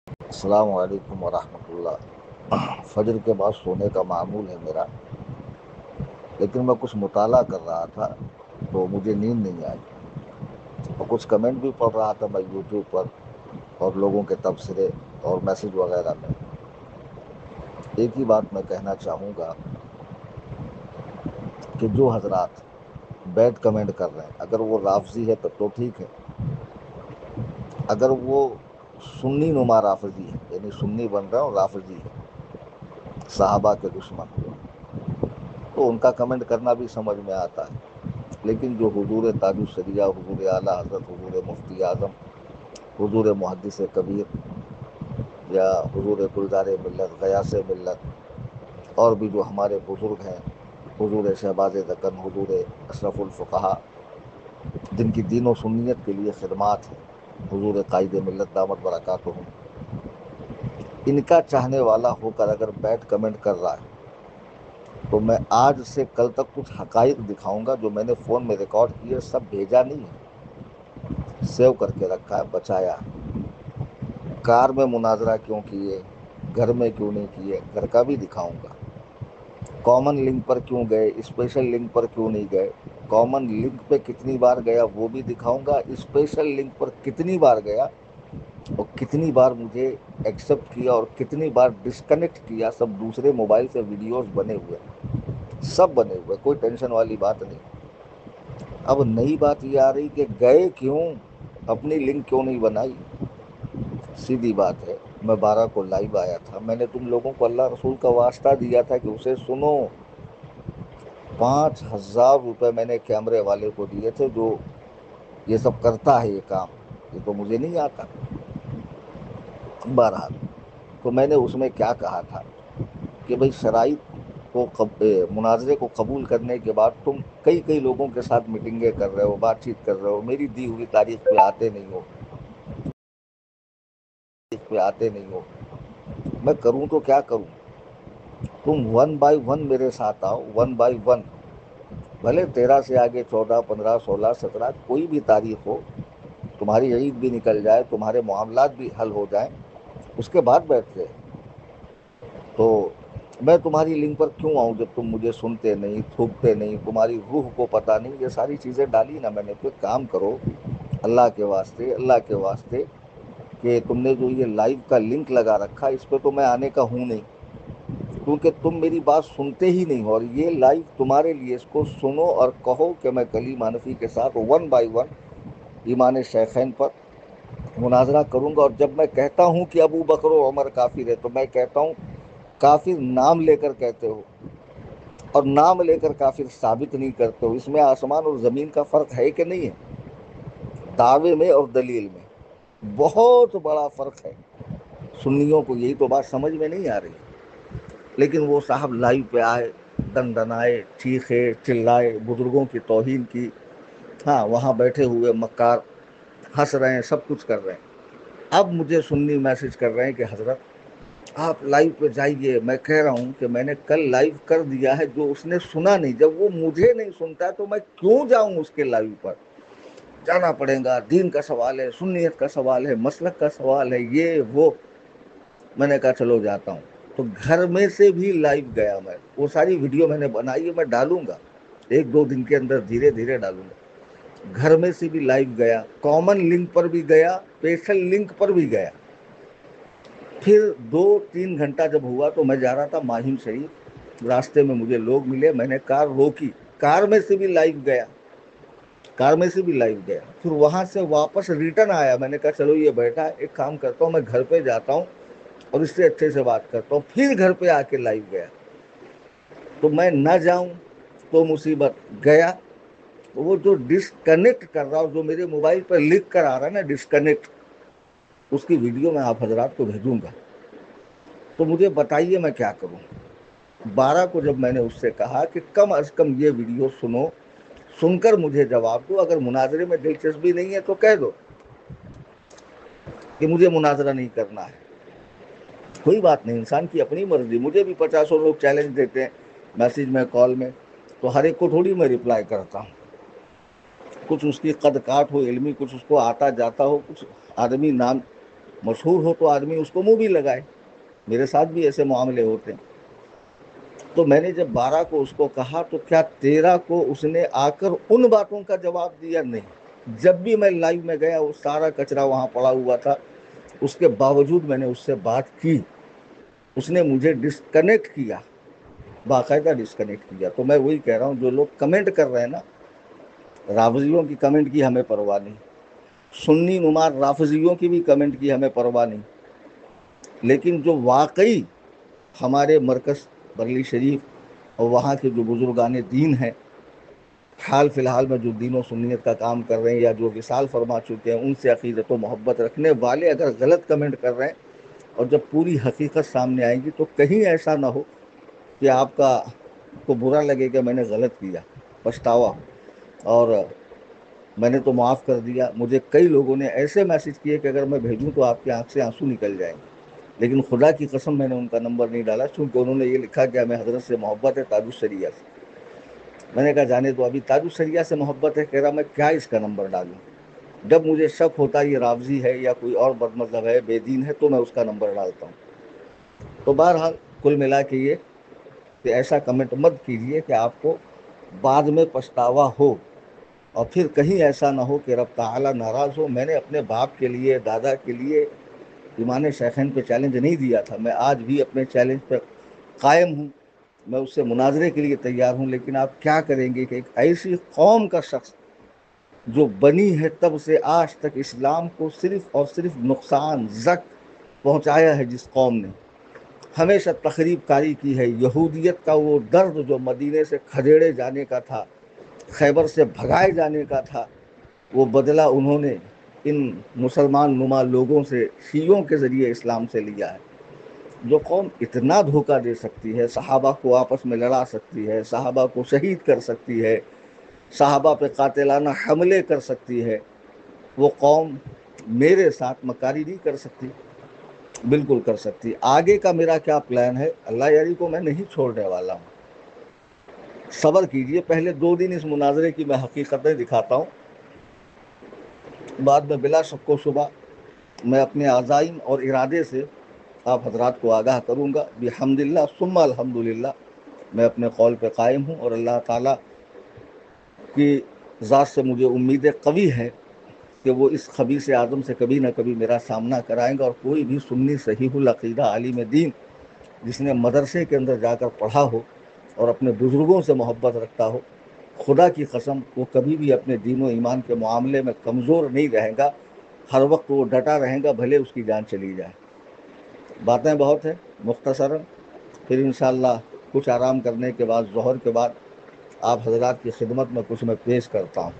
السلام علیکم ورحمۃ اللہ۔ فجر کے بعد سونے کا معمول ہے میرا، لیکن میں کچھ مطالعہ کر رہا تھا تو مجھے نیند نہیں آئی، اور کچھ کمنٹ بھی پڑھ رہا تھا میں یوٹیوب پر اور لوگوں کے تبصرے اور میسج وغیرہ میں۔ ایک ہی بات میں کہنا چاہوں گا کہ جو حضرات بیڈ کمنٹ کر رہے ہیں، اگر وہ رافضی ہے تو ٹھیک ہے، اگر وہ سنی نما رافضی ہے، یعنی سنی بن رہا اور رافضی ہے، صحابہ کے دشمن، تو ان کا کمنٹ کرنا بھی سمجھ میں آتا ہے۔ لیکن جو حضور تاج الشریعہ، حضور اعلیٰ حضرت، حضور مفتی اعظم، حضور محدث کبیر یا حضور گلزار ملت، غیاث ملت، اور بھی جو ہمارے بزرگ ہیں، حضور شہباز دکن، حضور اشرف الفقہا، جن کی دین و سنیت کے لیے خدمات ہیں، حضور قائد ملت دامت برکاتہم، ان کا چاہنے والا ہو کر اگر بیٹھ کمنٹ کر رہا ہے تو میں آج سے کل تک کچھ حقائق دکھاؤں گا جو میں نے فون میں ریکارڈ کیے، سب بھیجا نہیں ہے، سیو کر کے رکھا ہے، بچایا ہے۔ کار میں مناظرہ کیوں کیے، گھر میں کیوں نہیں کیے، گھر کا بھی دکھاؤں گا۔ کامن لنک پر کیوں گئے، اسپیشل لنک پر کیوں نہیں گئے، کامن لنک پہ کتنی بار گیا وہ بھی دکھاؤں گا، اسپیشل لنک پر کتنی بار گیا اور کتنی بار مجھے ایکسیپٹ کیا اور کتنی بار ڈسکنیکٹ کیا، سب دوسرے موبائل سے ویڈیوز بنے ہوئے، سب بنے ہوئے، کوئی ٹینشن والی بات نہیں۔ اب نئی بات یہ آ رہی کہ گئے کیوں، اپنی لنک کیوں نہیں بنائی۔ سیدھی بات ہے، میں 12 کو لائیو آیا تھا، میں نے تم لوگوں کو اللہ رسول کا واسطہ دیا تھا کہ اسے سنو۔ 5,000 روپے میں نے کیمرے والے کو دیے تھے جو یہ سب کرتا ہے، یہ کام، یہ تو مجھے نہیں آتا۔ بہرحال، تو میں نے اس میں کیا کہا تھا کہ بھئی شرائط کو مناظرے کو قبول کرنے کے بعد تم کئی لوگوں کے ساتھ میٹنگیں کر رہے ہو، بات چیت کر رہے ہو، میری دی ہوئی تاریخ پہ آتے نہیں ہو، میں کروں تو کیا کروں۔ تم 1 بائی 1 میرے ساتھ آؤ، 1 بائی 1، بھلے 13 سے آگے 14، 15، 16، 17 کوئی بھی تاریخ ہو، تمہاری عید بھی نکل جائے، تمہارے معاملات بھی حل ہو جائیں، اس کے بعد بیٹھتے ہیں۔ تو میں تمہاری لنک پر کیوں آؤں جب تم مجھے سنتے نہیں، تھوکتے نہیں، تمہاری روح کو پتہ نہیں، یہ ساری چیزیں ڈالی نا میں نے۔ کوئی کام کرو اللہ کے واسطے، اللہ کے واسطے، کہ تم نے جو یہ لائیو کا لنک لگا رکھا، اس پہ تو میں آنے کا ہوں نہیں، کیونکہ تم میری بات سنتے ہی نہیں ہو، اور یہ لائیو تمہارے لیے، اس کو سنو اور کہو کہ میں کلیم حنفی کے ساتھ 1 بائی 1 ایمان شیخین پر مناظرہ کروں گا۔ اور جب میں کہتا ہوں کہ ابو بکر و عمر کافر ہے، تو میں کہتا ہوں کافر نام لے کر کہتے ہو، اور نام لے کر کافر ثابت نہیں کرتے ہو۔ اس میں آسمان اور زمین کا فرق ہے کہ نہیں ہے؟ دعوے میں اور دلیل میں بہت بڑا فرق ہے۔ سنیوں کو یہی تو بات سمجھ میں نہیں آ رہی، لیکن وہ صاحب لائیو پہ آئے، دن دنائے، چیخے، چلائے، بزرگوں کی توہین کی۔ ہاں، وہاں بیٹھے ہوئے مکار ہنس رہے ہیں، سب کچھ کر رہے ہیں۔ اب مجھے سنی میسج کر رہے ہیں کہ حضرت آپ لائیو پہ جائیے۔ میں کہہ رہا ہوں کہ میں نے کل لائیو کر دیا ہے، جو اس نے سنا نہیں، جب وہ مجھے نہیں سنتا تو میں کیوں جاؤں اس کے لائیو پر؟ جانا پڑے گا، دین کا سوال ہے، سنیت کا سوال ہے، مسلک کا سوال ہے، یہ وہ۔ میں نے کہا چلو جاتا ہوں۔ تو گھر میں سے بھی لائیو گیا میں، وہ ساری ویڈیو میں نے بنائی ہے، میں ڈالوں گا 1-2 دن کے اندر، دھیرے دھیرے ڈالوں گا۔ گھر میں سے بھی لائیو گیا، کامن لنک پر بھی گیا، اسپیشل لنک پر بھی گیا۔ پھر 2-3 گھنٹہ جب ہوا تو میں جا رہا تھا ماہم شریف، راستے میں مجھے لوگ ملے، میں نے کار روکی، کار میں سے بھی لائیو گیا، کار میں سے بھی لائیو گیا۔ پھر وہاں سے واپس ریٹرن آیا، میں نے کہا چلو یہ بیٹھا ہے، ایک کام کرتا ہوں، میں گھر پہ جاتا ہوں اور اس سے اچھے سے بات کرتا ہوں۔ پھر گھر پہ آ کے لائیو گیا۔ تو میں نہ جاؤں تو مصیبت، گیا وہ جو ڈسکنیکٹ کر رہا، اور جو میرے موبائل پر لکھ کر آ رہا ہے نا ڈسکنیکٹ، اس کی ویڈیو میں آپ حضرات کو بھیجوں گا۔ تو مجھے بتائیے میں کیا کروں۔ 12 کو جب میں نے اس سے کہا کہ کم از کم یہ ویڈیو سنو، سن کر مجھے جواب دو، اگر مناظرے میں دلچسپی نہیں ہے تو کہہ دو کہ مجھے مناظرہ نہیں کرنا ہے، کوئی بات نہیں، انسان کی اپنی مرضی۔ مجھے بھی 50 لوگ چیلنج دیتے ہیں میسیج میں، کال میں، تو ہر ایک کو تھوڑی میں رپلائی کرتا ہوں۔ کچھ اس کی قد کاٹ ہو علمی، کچھ اس کو آتا جاتا ہو، کچھ آدمی نام مشہور ہو تو آدمی اس کو منہ بھی لگائے. میرے ساتھ بھی ایسے معاملے ہوتے ہیں. تو میں نے جب 12 کو اس کو کہا تو کیا 13 کو اس نے آ کر ان باتوں کا جواب دیا؟ نہیں. جب بھی میں لائیو میں گیا وہ سارا کچرا وہاں پڑا ہوا تھا, اس کے باوجود میں نے اس سے بات کی. اس نے مجھے ڈسکنیکٹ کیا, باقاعدہ ڈسکنیکٹ کیا. تو میں وہی کہہ رہا ہوں, جو لوگ کمنٹ کر رہے ہیں نا, رافضیوں کی کمنٹ کی ہمیں پرواہ نہیں, سنی نمار رافضیوں کی بھی کمنٹ کی ہمیں پرواہ نہیں, لیکن جو واقعی ہمارے مرکز بریلی شریف اور وہاں کے جو بزرگان دین ہیں, حال فی الحال میں جو دین و سنیت کا کام کر رہے ہیں یا جو وصال فرما چکے ہیں, ان سے عقیدت و محبت رکھنے والے اگر غلط کمنٹ کر رہے ہیں اور جب پوری حقیقت سامنے آئے گی تو کہیں ایسا نہ ہو کہ آپ کو برا لگے کہ میں نے غلط کیا, پچھتاوا ہو. اور میں نے تو معاف کر دیا. مجھے کئی لوگوں نے ایسے میسج کیے کہ اگر میں بھیجوں تو آپ کی آنکھ سے آنسو نکل جائیں گے, لیکن خدا کی قسم میں نے ان کا نمبر نہیں ڈالا, چونکہ انہوں نے یہ لکھا کہ ہمیں حضرت سے محبت ہے, تاج الشریعہ سے. میں نے کہا جانے تو, ابھی تاج الشریعہ سے محبت ہے, کہہ رہا میں کیا اس کا نمبر ڈالوں. جب مجھے شک ہوتا یہ رافضی ہے یا کوئی اور بد مذہب ہے, بے دین ہے, تو میں اس کا نمبر ڈالتا ہوں. تو بہرحال کل ملا کے یہ کہ ایسا کمنٹ مت کیجیے کہ آپ کو بعد میں پچھتاوا ہو, اور پھر کہیں ایسا نہ ہو کہ رب تعالی ناراض ہو. میں نے اپنے باپ کے لیے, دادا کے لیے امام شیخین پہ چیلنج نہیں دیا تھا, میں آج بھی اپنے چیلنج پہ قائم ہوں, میں اس سے مناظرے کے لیے تیار ہوں. لیکن آپ کیا کریں گے کہ ایک ایسی قوم کا شخص جو بنی ہے تب سے آج تک اسلام کو صرف اور صرف نقصان زک پہنچایا ہے, جس قوم نے ہمیشہ تخریب کاری کی ہے. یہودیت کا وہ درد جو مدینے سے کھدیڑے جانے کا تھا, خیبر سے بھگائے جانے کا تھا, وہ بدلہ انہوں نے ان مسلمان نما لوگوں سے, شیعوں کے ذریعے اسلام سے لیا ہے. جو قوم اتنا دھوکہ دے سکتی ہے, صحابہ کو آپس میں لڑا سکتی ہے, صحابہ کو شہید کر سکتی ہے, صحابہ پہ قاتلانہ حملے کر سکتی ہے, وہ قوم میرے ساتھ مکاری نہیں کر سکتی؟ بالکل کر سکتی. آگے کا میرا کیا پلان ہے, اللہ یاری کو میں نہیں چھوڑنے والا ہوں. صبر کیجئے, پہلے 2 دن اس مناظرے کی میں حقیقتیں دکھاتا ہوں, بعد میں بلا شک و شبہ میں اپنے عزائم اور ارادے سے آپ حضرات کو آگاہ کروں گا. بحمدللہ ثم الحمدللہ میں اپنے قول پہ قائم ہوں, اور اللہ تعالیٰ کی ذات سے مجھے امید قوی ہے کہ وہ اس خبیث اعظم سے کبھی نہ کبھی میرا سامنا کرائیں گا. اور کوئی بھی سنی صحیح العقیدہ عالم دین جس نے مدرسے کے اندر جا کر پڑھا ہو اور اپنے بزرگوں سے محبت رکھتا ہو, خدا کی قسم وہ کبھی بھی اپنے دین و ایمان کے معاملے میں کمزور نہیں رہے گا. ہر وقت وہ ڈٹا رہے گا, بھلے اس کی جان چلی جائے. باتیں بہت ہیں, مختصراً پھر انشاءاللہ کچھ آرام کرنے کے بعد, ظہر کے بعد آپ حضرات کی خدمت میں کچھ میں پیش کرتا ہوں.